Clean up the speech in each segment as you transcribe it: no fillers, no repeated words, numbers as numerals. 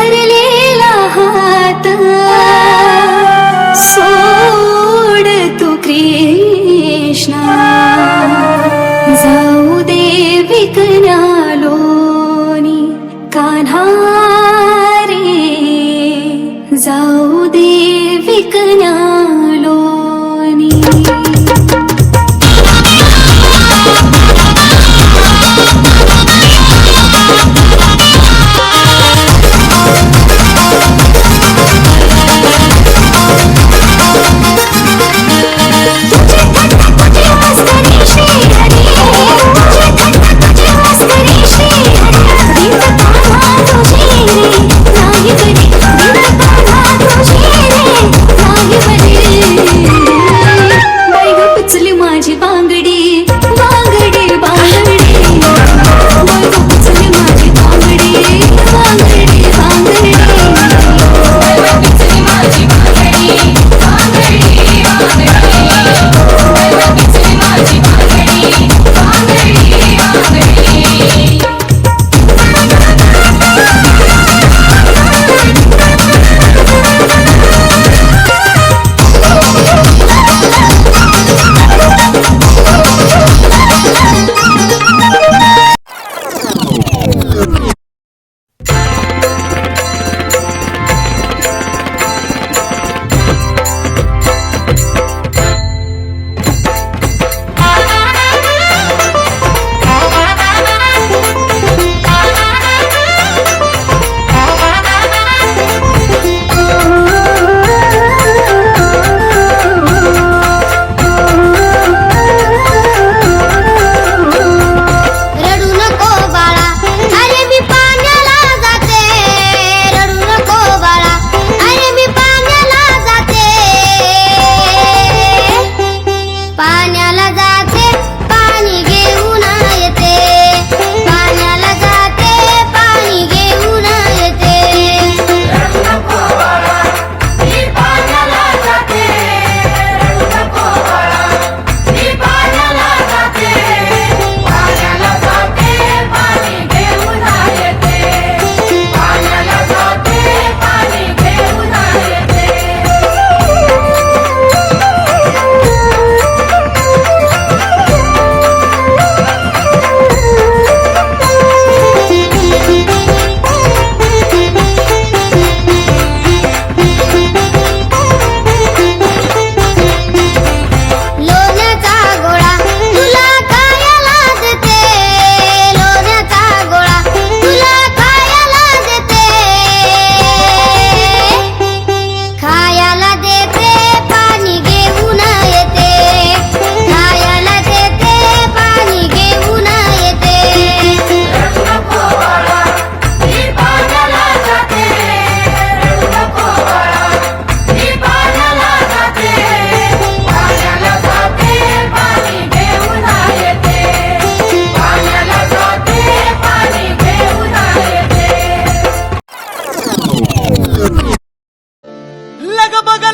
धरलेला हात सोड तू कृष्णा, जाऊ दे विकण्यालोनी कान्हा रे, जाऊ दे विकण्यालोनी.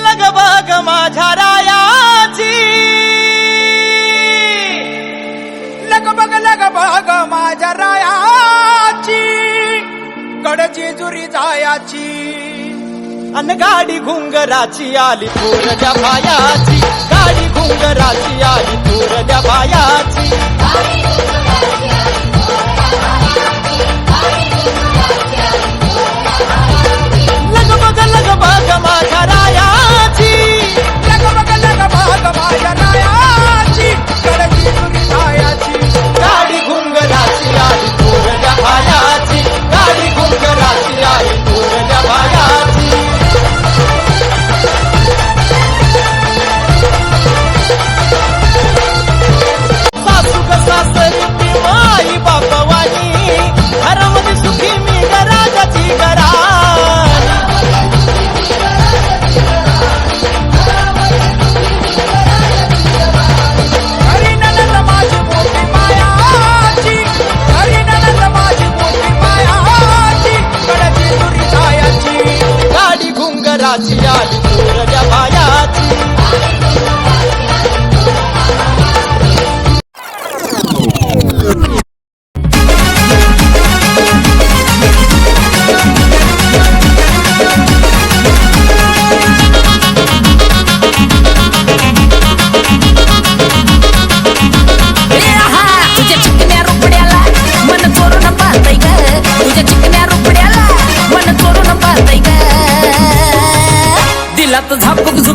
लगबग माझ्या रायाची, लगबग माझ्या रायाची, कडची जुरी जायाची, अन गाडी घुंगराची आली थोरल्या भायाची, गाडी घुंगराची आली थोरल्या भायाची. लगबग माझ्या रायाची, लगबग माझ्या रायाची, कडची जुरी जायाची, गाडी घुंगराची आली थोरल्या भायाची, गाडी घुंगराची आली थोरल्या भायाची. सासू ग सासरी ती माई बापवानी, घरामध्ये सुखी मी राजाची घरा. घुंगराची आली थोरल्या भायाची.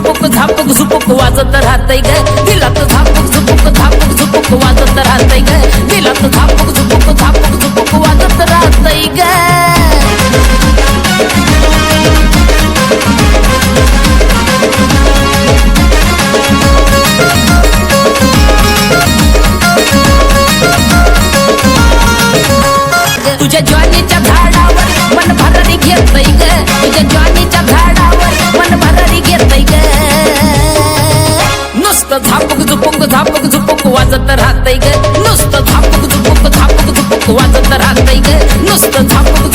झुपुक झापुक झुपुक वाजत राहतय ग दिलात झापुक झुपुक वाजत राहतय ग दिलात झापुक झुपुक वाजत राहतय ग तुझ्या ज्वानीच्या झाडावर मन भरारी घेतय ग तुझ्या ज्वानीच्या झाडावर मन भरारी घेतय ग नुसतं झापुक झुपुक वाजत राहतय ग नुसतं झापुक झुपुक वाजत राहतय ग नुसतं झापुक